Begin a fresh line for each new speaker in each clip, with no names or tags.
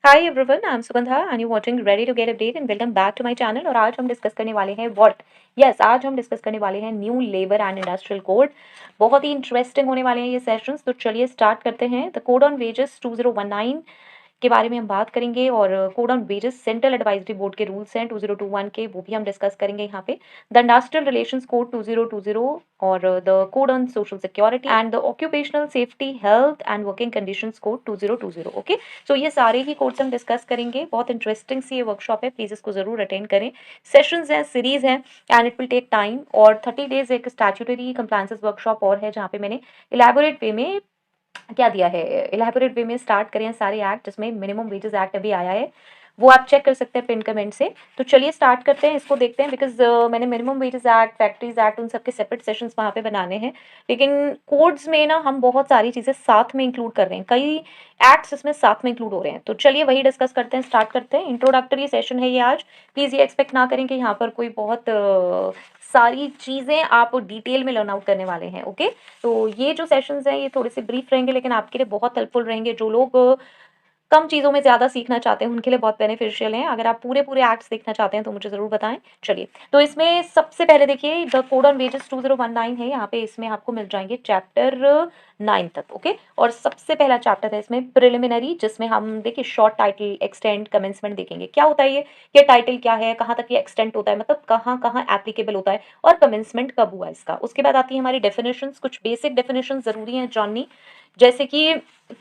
Hi everyone, I am Sugandha and you watching ready to get update and welcome back to my channel. और आज हम discuss करने वाले हैं आज हम डिस्कस करने वाले हैं new labour and industrial code. बहुत ही इंटरेस्टिंग होने वाले हैं ये सेशंस, तो चलिए स्टार्ट करते हैं। द कोड ऑन वेजेस 2019 के बारे में हम बात करेंगे और code on wages central advisory board के रूल्स हैं 2021 के, वो भी हम डिस्कस करेंगे यहाँ पे। द इंडस्ट्रियल रिलेशंस कोड 2020 और the code on social security and the occupational safety health and working conditions code 2020। Okay, so ये सारे ही कोड्स हम डिस्कस करेंगे। बहुत इंटरेस्टिंग सी ये वर्कशॉप है, प्लीज इसको जरूर अटेंड करें। सेशंस हैं, सीरीज है and it will take time. और 30 डेज एक स्टैट्यूटरी कंप्लायंसेस वर्कशॉप और है जहाँ पे मैंने इलेबोरेट वे में क्या दिया है, इलेबोरेट वे में स्टार्ट करें सारे एक्ट, जिसमें मिनिमम वेजेस एक्ट अभी आया है, वो आप चेक कर सकते हैं पिन कमेंट से। तो चलिए स्टार्ट करते हैं, इसको देखते हैं। बिकॉज मैंने minimum wages act, factories act, उन सबके सेपरेट सेशंस वहाँ पे बनाने हैं, लेकिन कोड्स में ना हम बहुत सारी चीज़ें साथ में इंक्लूड कर रहे हैं, कई एक्ट्स इसमें साथ में इंक्लूड हो रहे हैं। तो चलिए वही डिस्कस करते हैं, स्टार्ट करते हैं। इंट्रोडक्टरी सेशन है ये आज। प्लीज़ ये एक्सपेक्ट ना करें कि यहाँ पर कोई बहुत सारी चीज़ें आप डिटेल में लर्न आउट करने वाले हैं। ओके, तो ये जो सेशंस हैं ये थोड़े से ब्रीफ रहेंगे, लेकिन आपके लिए बहुत हेल्पफुल रहेंगे। जो लोग कम चीज़ों में ज़्यादा सीखना चाहते हैं उनके लिए बहुत बेनिफिशियल हैं। अगर आप पूरे पूरे एक्ट्स देखना चाहते हैं तो मुझे ज़रूर बताएं। चलिए, तो इसमें सबसे पहले देखिए द कोड ऑन वेजेस 2019 है यहाँ पे। इसमें आपको मिल जाएंगे चैप्टर 9 तक। ओके, और सबसे पहला चैप्टर है इसमें प्रिलिमिनरी, जिसमें हम देखिए शॉर्ट टाइटल, एक्सटेंड, कमेंसमेंट देखेंगे। क्या होता है ये टाइटल क्या है, कहाँ तक ये एक्सटेंड होता है, मतलब कहाँ कहाँ एप्लीकेबल होता है, और कमेंसमेंट कब हुआ इसका। उसके बाद आती है हमारी डेफिनेशंस। कुछ बेसिक डेफिनेशंस जरूरी हैं जाननी, जैसे कि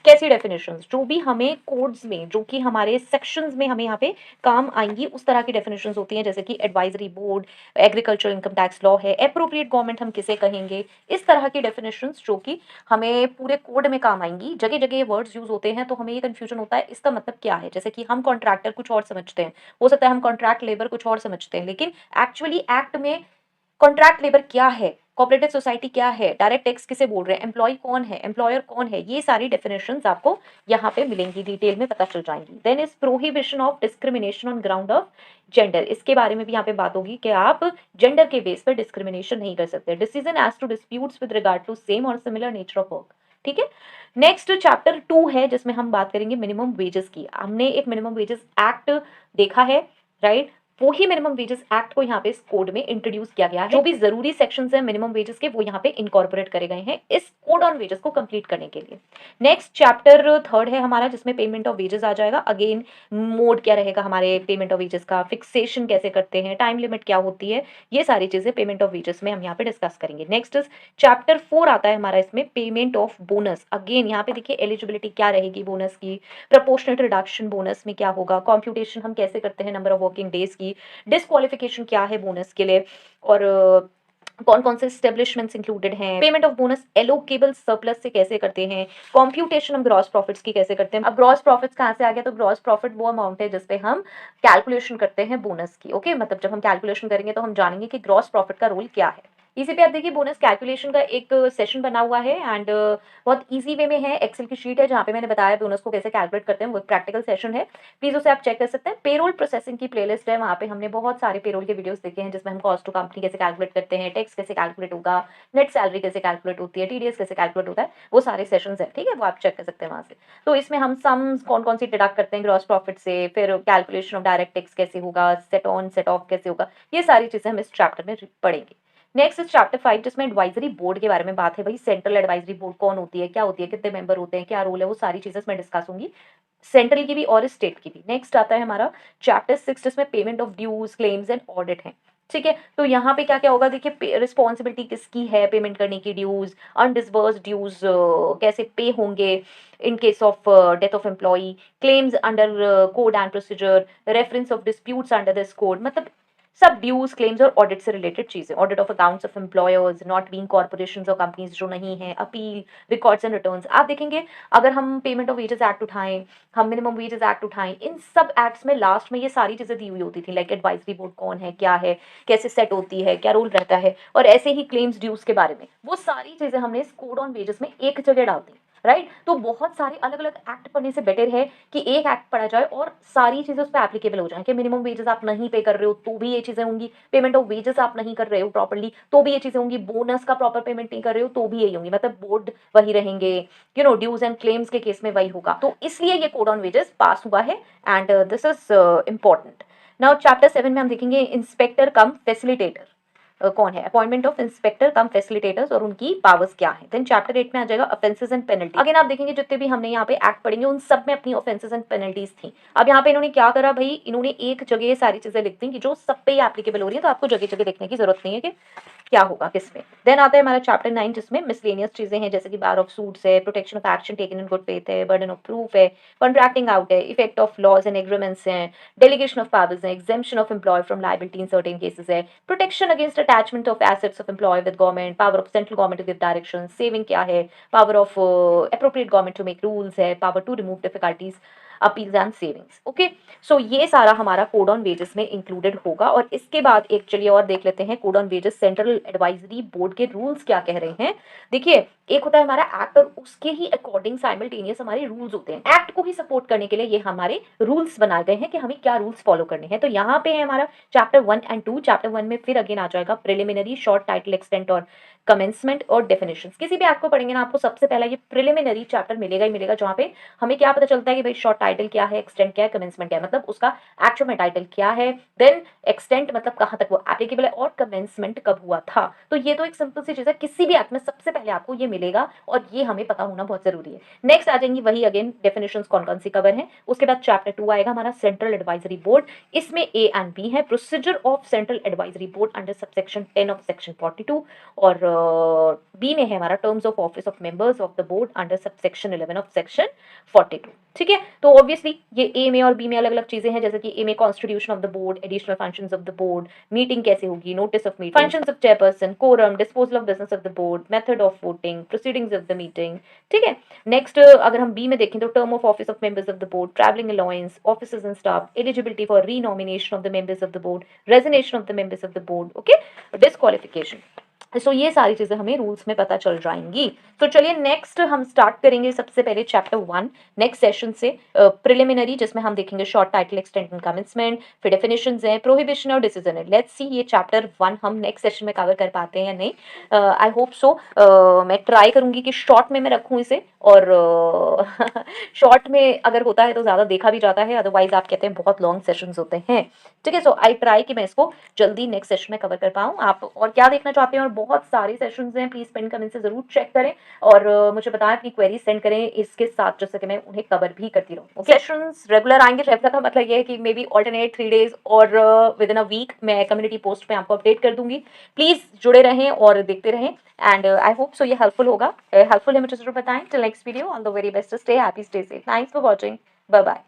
कैसी डेफिनेशंस जो भी हमें कोड्स में, जो कि हमारे सेक्शंस में हमें यहाँ पे काम आएंगी, उस तरह की डेफिनेशंस होती हैं। जैसे कि advisory board, agriculture income tax law है, एप्रोप्रिएट गवर्नमेंट हम किसे कहेंगे, इस तरह की डेफिनेशंस जो कि हमें पूरे कोड में काम आएंगी। जगह जगह ये वर्ड्स यूज होते हैं तो हमें ये कंफ्यूजन होता है इसका मतलब क्या है। जैसे कि हम कॉन्ट्रैक्टर कुछ और समझते हैं, हो सकता है हम कॉन्ट्रैक्ट लेबर कुछ और समझते हैं, लेकिन एक्चुअली एक्ट में कॉन्ट्रैक्ट लेबर क्या है, कोऑपरेटिव सोसाइटी क्या है, डायरेक्ट टैक्स किसे बोल रहे हैं, एम्प्लॉय कौन है, एम्प्लॉयर कौन है, ये सारी डेफिनेशंस आपको यहाँ पे मिलेंगी, डिटेल में पता चल जाएंगी। Then is prohibition of discrimination on ground of gender. इसके बारे में भी यहाँ पे बात होगी कि आप जेंडर के बेस पर डिस्क्रिमिनेशन नहीं कर सकते। Decision as to disputes with regard to same और सिमिलर नेचर ऑफ वर्क। ठीक है, नेक्स्ट चैप्टर 2 है जिसमें हम बात करेंगे मिनिमम वेजेस की। हमने एक मिनिमम वेजेस एक्ट देखा है, राइट? वो ही मिनिमम वेजेस एक्ट को यहाँ पे इस कोड में इंट्रोड्यूस किया गया है। जो भी जरूरी सेक्शंस हैं मिनिमम वेजेस के, वो यहाँ पे इनकॉर्पोरेट करे गए हैं इस कोड ऑन वेजेस को कंप्लीट करने के लिए। नेक्स्ट चैप्टर 3 है हमारा, जिसमें पेमेंट ऑफ वेजेस आ जाएगा। अगेन मोड क्या रहेगा हमारे पेमेंट ऑफ वेजेस का, फिक्सेशन कैसे करते हैं, टाइम लिमिट क्या होती है, ये सारी चीजें पेमेंट ऑफ वेजेस में हम यहाँ पे डिस्कस करेंगे। नेक्स्ट चैप्टर 4 आता है हमारा, इसमें पेमेंट ऑफ बोनस। अगेन यहाँ पे देखिए एलिजिबिलिटी क्या रहेगी बोनस की, प्रपोर्शनेट रिडक्शन बोनस में क्या होगा, कॉम्प्यूटेशन हम कैसे करते हैं नंबर ऑफ वर्किंग डेज की, डिस्क्वालिफिकेशन क्या है बोनस के लिए, और कौन कौन से स्टेब्लिशमेंट्स इंक्लूडेड हैं, payment of bonus allocable surplus से कैसे करते हैं, कॉम्प्यूटेशन हम ग्रॉस प्रॉफिट्स की कैसे करते हैं। अब ग्रॉस प्रॉफिट्स कहाँ से आ गया, तो ग्रॉस प्रॉफिट वो अमाउंट है जिसपे हम कैलकुलेशन करते हैं बोनस की। ओके, मतलब जब हम कैलकुलेशन करेंगे तो हम जानेंगे कि ग्रॉस प्रॉफिट का रोल क्या है। इसी पे आप देखिए बोनस कैलकुलेशन का एक सेशन बना हुआ है एंड बहुत इजी वे में है, एक्सेल की शीट है जहाँ पे मैंने बताया बोनस को कैसे कैलकुलेट करते हैं, वो प्रैक्टिकल सेशन है, प्लीज उसे आप चेक कर सकते हैं। पेरोल प्रोसेसिंग की प्लेलिस्ट है, वहाँ पे हमने बहुत सारे पेरोल के वीडियोस देखे हैं, जिसमें हम कॉस्ट टू कंपनी कैसे कैलकुलेट करते हैं, टैक्स कैसे कैलकुलेट होगा, नेट सैलरी कैसे कैलकुलेट होती है, टीडीएस कैसे कैलकुलेट होता है, वो सारे सेशंस हैं। ठीक है, वो आप चेक कर सकते हैं वहाँ से। तो इसमें हम सम्स कौन कौन सी डिडक्ट करते हैं ग्रॉस प्रॉफिट से, फिर कैलकुलेशन ऑफ डायरेक्ट टैक्स कैसे होगा, सेट ऑन सेट ऑफ कैसे होगा, ये सारी चीजें हम इस चैप्टर में पढ़ेंगे। नेक्स्ट इज चैप्टर 5, जिसमें एडवाइजरी बोर्ड के बारे में बात है। भाई सेंट्रल एडवाइजरी बोर्ड कौन होती है, क्या होती है, कितने मेंबर होते हैं, क्या रोल है, वो सारी चीजें मैं डिस्कस होंगी, सेंट्रल की भी और स्टेट की भी। नेक्स्ट आता है हमारा चैप्टर 6, जिसमें payment of dues, claims and audit है। ठीक है, तो यहाँ पे क्या क्या होगा देखिए, रिस्पॉन्सिबिलिटी किसकी है पेमेंट करने की, ड्यूज, अनडिसबर्स्ड ड्यूज कैसे पे होंगे in case of death of employee, claims under code and procedure, reference of disputes under this code, मतलब सब ड्यूज, क्लेम्स और ऑडिट से रिलेटेड चीजें, audit of accounts of employers not being corporations और companies जो नहीं है, अपील, रिकॉर्ड्स एंड रिटर्न्स। आप देखेंगे अगर हम पेमेंट ऑफ वेजेस एक्ट उठाएं, हम मिनिमम वेजेस एक्ट उठाएं, इन सब एक्ट्स में लास्ट में ये सारी चीजें दी हुई होती थी, लाइक एडवाइजरी बोर्ड कौन है, क्या है, कैसे सेट होती है, क्या रोल रहता है, और ऐसे ही क्लेम्स ड्यूज के बारे में वो सारी चीजें हमने इस कोड ऑन वेजेस में एक जगह डाल दी। राइट। तो बहुत सारे अलग अलग एक्ट पढ़ने से बेटर है कि एक एक्ट पढ़ा जाए और सारी चीजें उस पर एप्लीकेबल हो जाए कि मिनिमम वेजेस आप नहीं पे कर रहे हो तो भी ये चीजें होंगी, पेमेंट ऑफ वेजेस आप नहीं कर रहे हो प्रॉपर्ली तो भी ये चीजें होंगी, बोनस का प्रॉपर पेमेंट नहीं कर रहे हो तो भी यही होंगी, मतलब बोर्ड वही रहेंगे, ड्यूज एंड क्लेम्स के केस में वही होगा। तो इसलिए ये कोड ऑन वेजेस पास हुआ है and this is important. Now chapter 7 में हम देखेंगे इंस्पेक्टर कम फैसिलिटेटर कौन है, appointment of inspector come facilitators और उनकी पावर्स क्या है। देन चैप्टर 8 में आ जाएगा ऑफेंसेस एंड पेनल्टी। अगेन आप देखेंगे जितने भी हमने यहाँ पे एक्ट पढ़ेंगे उन सब में अपनी ऑफेंसेस एंड पेनल्टीज थी। अब यहाँ पे इन्होंने क्या करा भाई, इन्होंने एक जगह ये सारी चीजें लिख दी कि जो सब पे एप्लीकेबल हो रही है, तो आपको जगह जगह देखने की जरूरत नहीं है कि क्या होगा किसमें। देन आता है हमारा चैप्टर 9 जिसमें मिसलेनियस चीजें हैं जैसे कि बार ऑफ सूट्स है, protection of action taken in good faith है, बर्डन ऑफ प्रूफ है, कॉन्ट्रैक्टिंग आउट है, effect of laws and agreements हैं, डेलीगेशन ऑफ पावर्स है, exemption of employ from liability in certain cases है, protection against attachment of assets of employ with government, power of central government to give direction, saving क्या है, power of appropriate government to make rules है, power to remove difficulties appeals and savings. Okay, so ये सारा हमारा code on wages में included होगा। और इसके बाद एक चलिए और देख लेते हैं code on wages central advisory board के रूल्स क्या कह रहे हैं। देखिए, एक होता है हमारा एक्ट और उसके ही अकॉर्डिंग साइमल्टेनियस हमारे रूल्स होते हैं। एक्ट को ही सपोर्ट करने के लिए ये हमारे रूल्स बनाए गए हैं कि हमें क्या रूल्स फॉलो करने हैं। तो यहाँ पे है हमारा चैप्टर 1 एंड 2। चैप्टर 1 में फिर अगेन आ जाएगा प्रिलिमिनरी, शॉर्ट, टाइटल, एक्सटेंट और कमेंसमेंट और डेफिनेशंस। किसी भी एक्ट को पढ़ेंगे ना आपको सबसे पहला ये प्रिलिमिनरी चैप्टर मिलेगा ही मिलेगा, जहाँ पे हमें क्या पता चलता है कि भाई शॉर्ट टाइटल क्या है, एक्सटेंट क्या है, कमेंसमेंट क्या है, मतलब उसका एक्चुअल में टाइटल क्या है, देन एक्सटेंट मतलब कहाँ तक वो एप्लीकेबल है, और कमेंसमेंट कब हुआ था। तो ये तो एक सिंपल सी चीज है, किसी भी एक्ट में सबसे पहले आपको ये मिलेगा और ये हमें पता होना बहुत जरूरी है। नेक्स्ट आ जाएंगी वही अगेन डेफिनेशंस कौन कौन सी कवर है। उसके बाद चैप्टर 2 आएगा हमारा सेंट्रल एडवाइजरी बोर्ड। इसमें ए एंड बी है, procedure of central advisory board under subsection 10 of section 42, और बी में है हमारा terms of office of members of the board under subsection 11 of section 42। ठीक है, तो ऑब्वियसली ये ए में और बी में अलग अलग चीजें हैं, जैसे कि ए में constitution of the board, additional functions of the board, meeting कैसे होगी, notice of meeting, functions of chairperson, quorum, disposal of business of the board, method of voting, proceedings of the meeting. ठीक है, next अगर हम B में देखें तो term of office of members of the board, travelling allowance, officers and staff, eligibility for renomination of the members of the board, resignation of the members of the board, okay, disqualification. So ये सारी चीजें हमें rules में पता चल जाएंगी। तो चलिए नेक्स्ट हम स्टार्ट करेंगे सबसे पहले चैप्टर 1 नेक्स्ट सेशन से, प्रिलिमिनरी, जिसमें हम देखेंगे short, title, extent and commencement, फिर डेफिनेशंस हैं, प्रोहिबिशन और डिसीजन है। लेट्स सी ये चैप्टर 1 हम नेक्स्ट सेशन में कवर कर पाते हैं या नहीं। I hope so. मैं ट्राई करूंगी कि शॉर्ट में मैं रखूं इसे, और शॉर्ट में अगर होता है तो ज्यादा देखा भी जाता है, अदरवाइज आप कहते हैं बहुत लॉन्ग सेशंस होते हैं। ठीक है, सो आई ट्राई कि मैं इसको जल्दी नेक्स्ट सेशन में कवर कर पाऊँ। आप और क्या देखना चाहते हैं, और बहुत सारे सेशंस हैं, प्लीज पेन कमेंट से जरूर चेक करें और मुझे बताएं, अपनी क्वेरी सेंड करें इसके साथ, जैसे कि मैं उन्हें कवर भी करती रहूँ। सेशंस रेगुलर आएंगे, रेगुलर का मतलब ये है कि मे बी ऑल्टरनेट 3 डेज और विद इन अ वीक मैं कम्युनिटी पोस्ट पे आपको अपडेट कर दूंगी। प्लीज जुड़े रहें और देखते रहें, एंड आई होप सो ये हेल्पफुल होगा। हेल्पफुल है मुझे जरूर बताएं। Till next video, all the very best, stay happy, stay safe, thanks for watching, bye bye.